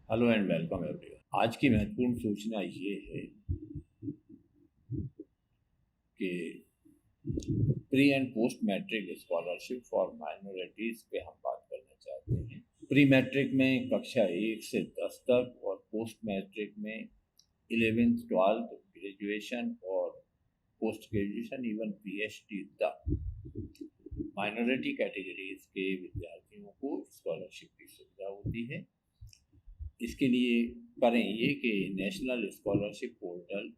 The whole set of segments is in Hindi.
Hello and welcome everyone. आज की महत्वपूर्ण सूचना ये है कि pre and post matric scholarship for minorities पे हम बात करना चाहते हैं। प्री मैट्रिक में कक्षा 1 से 10 तक और पोस्ट मैट्रिक में 11th 12th ग्रेजुएशन और पोस्ट ग्रेजुएशन इवन पीएचडी तक माइनॉरिटी कैटेगरीज के विद्यार्थियों को स्कॉलरशिप की सुविधा होती है। इसके लिए करें ये कि नेशनल स्कॉलरशिप पोर्टल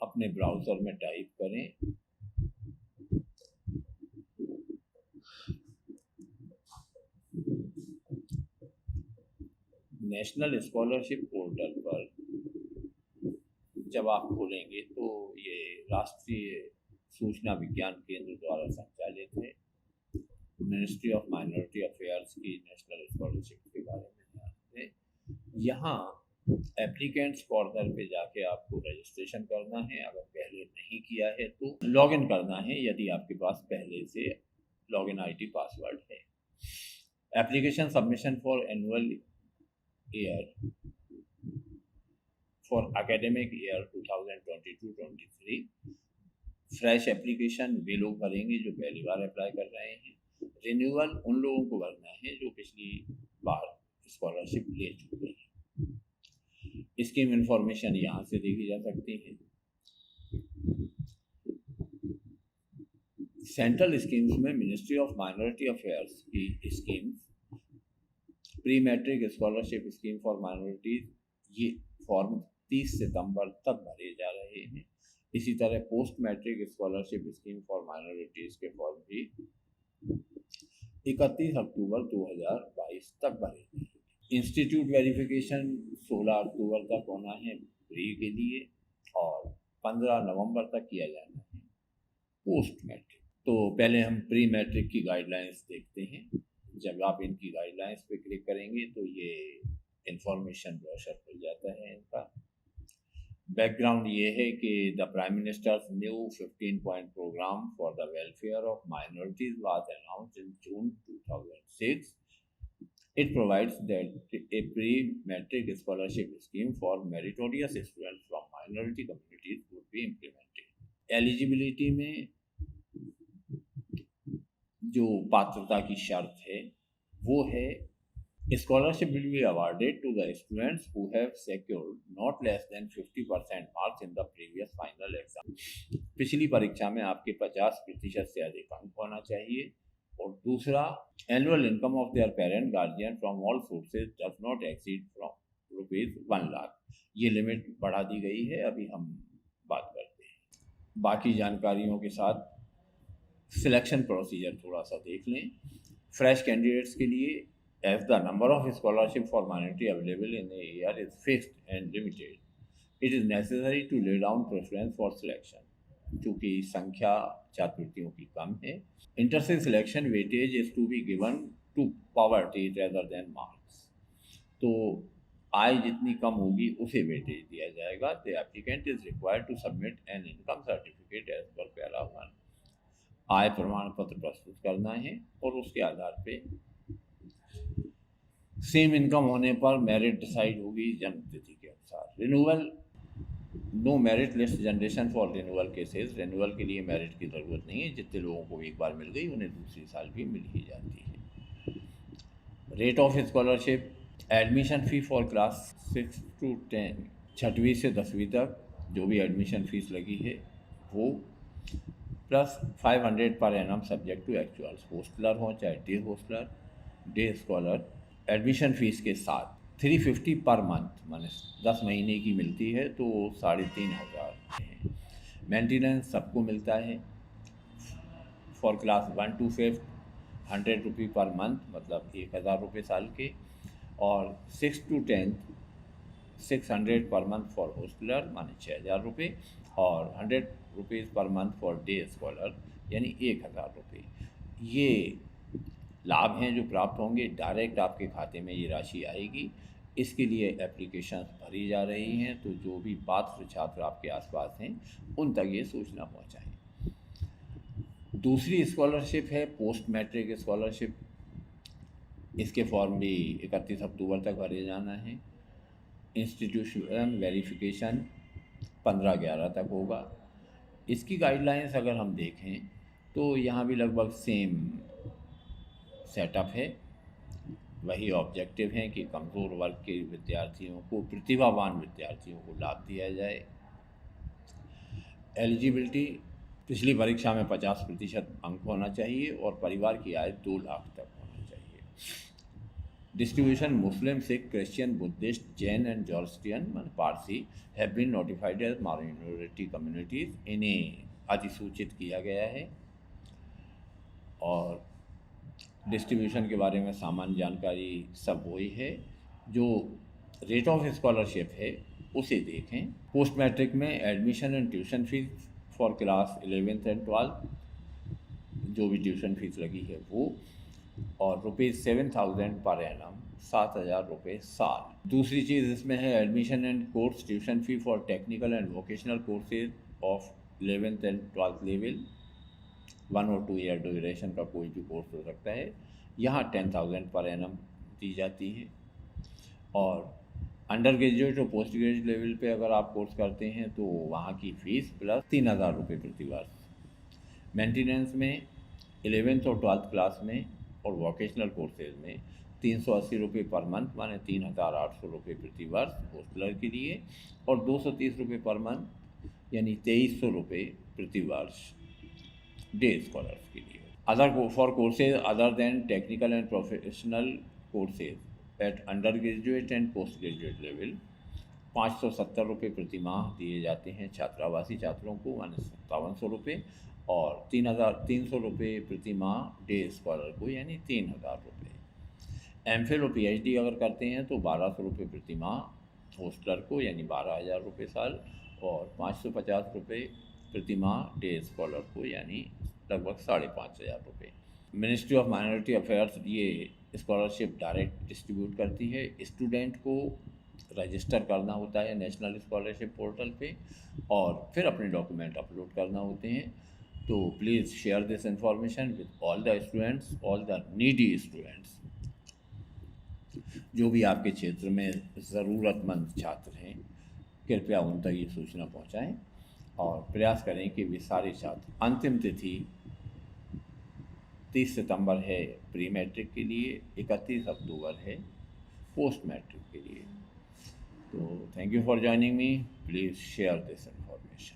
अपने ब्राउज़र में टाइप करें नेशनल स्कॉलरशिप पोर्टल पर जब आप खोलेंगे तो ये राष्ट्रीय सूचना विज्ञान केंद्र द्वारा संचालित है। मिनिस्ट्री ऑफ माइनॉरिटी अफेयर्स की नेशनल स्कॉलरशिप के बारे में ध्यान दें। यहाँ एप्लीकेंट्स कॉर्नर पे जाके आपको रजिस्ट्रेशन करना है। अगर पहले नहीं किया है तो लॉगिन करना है, यदि आपके पास पहले से लॉगिन आईडी पासवर्ड है। Application submission for annual year for academic year 2022-23 fresh application वे लोग भरेंगे जो पहली बार अप्लाई कर रहे हैं। रिन्यूअल उन लोगों को भरना है जो पिछली बार स्कॉलरशिप ले चुके हैं। स्कीम इंफॉर्मेशन यहाँ से देखी जा सकती है। सेंट्रल स्कीम्स में मिनिस्ट्री ऑफ माइनॉरिटी अफेयर्स की schemes, pre matric scholarship scheme for minorities, ये फॉर्म 30 सितंबर तक भरे जा रहे हैं। इसी तरह post matric scholarship scheme for minorities के फॉर्म भी 31 अक्टूबर 2022 तक भरे जाएंगे। इंस्टीट्यूट वेरिफिकेशन 16 अक्टूबर तक होना है प्री के लिए और 15 नवंबर तक किया जाना है पोस्ट मैट्रिक। तो पहले हम प्री मैट्रिक की गाइडलाइंस देखते हैं। जब आप इनकी गाइडलाइंस पे क्लिक करेंगे तो ये इंफॉर्मेशन ब्रोशर खुल जाता है इनका। बैकग्राउंड ये है कि the prime minister's new 15-point programme for the welfare of minorities was announced in June 2006. It provides that a pre-matric scholarship scheme for meritorious students from minority communities would be implemented. Eligibility में जो पात्रता की शर्त है वो है scholarship will be awarded to the students who have secured not less than 50% marks in the previous final exam. पिछली परीक्षा में आपके 50% से अधिक अंक होना चाहिए। और दूसरा, annual income of their parent guardian from all sources does not exceed from ₹1 lakh. ये लिमिट बढ़ा दी गई है, अभी हम बात करते हैं। बाकी जानकारियों के साथ सिलेक्शन प्रोसीजर थोड़ा सा देख लें। फ्रेश कैंडिडेट्स के लिए as the number of scholarship for minority available in a year is fixed and limited, it is necessary to lay down preference for selection. चूँकि संख्या छात्रवृत्तियों की कम है, inter se selection weightage is to be given to poverty rather than marks. तो आय जितनी कम होगी उसे वेटेज दिया जाएगा। The applicant is required to submit an income certificate as per para 1। आय प्रमाण पत्र प्रस्तुत करना है और उसके आधार पे सेम इनकम होने पर मेरिट डिसाइड होगी जन्म तिथि के अनुसार। Renewal, no merit list generation for renewal cases. Renewal के लिए मेरिट की ज़रूरत नहीं है। जितने लोगों को एक बार मिल गई उन्हें दूसरी साल भी मिल ही जाती है। Rate of scholarship, admission fee for class 6 to 10, 6वीं से 10वीं तक जो भी एडमिशन फ़ीस लगी है वो plus 500 per annum subject to actuals. Hosteller हो चाहे day hosteller, day scholar, admission fees के साथ 350 पर मंथ, माने 10 महीने की मिलती है तो 3500 है। मेंटेनेंस सबको मिलता है। For class 1 to 5 ₹100 per month, मतलब 1000 रुपये साल के। और 6 to 10 600 per month for hosteller, माने 6000 रुपये। और ₹100 per month for day scholar, यानी 1000 रुपये। ये लाभ हैं जो प्राप्त होंगे। डायरेक्ट आपके खाते में ये राशि आएगी। इसके लिए एप्लीकेशंस भरी जा रही हैं, तो जो भी पात्र छात्र आपके आसपास हैं उन तक ये सूचना पहुंचाएं। दूसरी स्कॉलरशिप है पोस्ट मैट्रिक स्कॉलरशिप। इसके फॉर्म भी 31 अक्टूबर तक भरे जाना है। इंस्टीट्यूशन वेरिफिकेशन 15/11 तक होगा। इसकी गाइडलाइंस अगर हम देखें तो यहाँ भी लगभग सेम सेटअप है। वही ऑब्जेक्टिव हैं कि कमज़ोर वर्ग के विद्यार्थियों को, प्रतिभावान विद्यार्थियों को लाभ दिया जाए। एलिजिबिलिटी पिछली परीक्षा में 50% अंक होना चाहिए और परिवार की आय 2 लाख तक होना चाहिए। Distribution Muslim, Sikh, Christian, Buddhist, Jain and Zoroastrian Parsi have been notified as minority communities, इन्हें अधिसूचित किया गया है। और डिस्ट्रीब्यूशन के बारे में सामान्य जानकारी सब वही है। जो रेट ऑफ स्कॉलरशिप है उसे देखें। पोस्ट मैट्रिक में admission and tuition fees for class 11th and 12th, जो भी ट्यूशन फीस लगी है वो, और ₹7,000 पर एनम, 7,000 रुपये साल। दूसरी चीज़ इसमें है admission and course tuition fee for technical and vocational courses of 11th and 12th level, 1 और 2 ईयर ड्यूरेशन का कोई भी कोर्स हो सकता है। यहाँ 10,000 पर एनम दी जाती है। और अंडर ग्रेजुएट और पोस्ट ग्रेजुएट लेवल पे अगर आप कोर्स करते हैं तो वहाँ की फ़ीस प्लस 3,000 रुपये प्रति वर्ष। मेंटेनेंस में 11th और 12th क्लास में और वोकेशनल कोर्सेज में 380 रुपये पर मंथ, माने 3,800 रुपये प्रति वर्ष हॉस्टलर के लिए, और 230 रुपये पर मंथ यानी 2,300 रुपये प्रति वर्ष डे स्कॉलर्स के लिए। Other for courses other than technical and professional courses eight under graduate and post graduate level 570 रुपये प्रति माह दिए जाते हैं छात्रावासी छात्रों को, माने 5700 रुपये, और 3,300 रुपये प्रति माह डे स्कॉलर को, यानी 3,000 रुपये। एमफिल और पीएचडी अगर करते हैं तो 1,200 रुपये प्रति माह हॉस्टलर को, यानी 12,000 रुपये साल, और 550 रुपये प्रति माह डे स्कॉलर को, यानी लगभग 5,500 रुपये। मिनिस्ट्री ऑफ माइनॉरिटी अफेयर्स ये स्कॉलरशिप डायरेक्ट डिस्ट्रीब्यूट करती है। स्टूडेंट को रजिस्टर करना होता है नेशनल स्कॉलरशिप पोर्टल पे, और फिर अपने डॉक्यूमेंट अपलोड करना होते हैं। तो please share this information with all the students, all the needy students. जो भी आपके क्षेत्र में ज़रूरतमंद छात्र हैं, कृपया उन तक ये सूचना पहुंचाएं और प्रयास करें कि वे सारे छात्र। अंतिम तिथि 30 सितंबर है प्री मैट्रिक के लिए, 31 अक्टूबर है पोस्ट मैट्रिक के लिए। तो thank you for joining me, please share this information.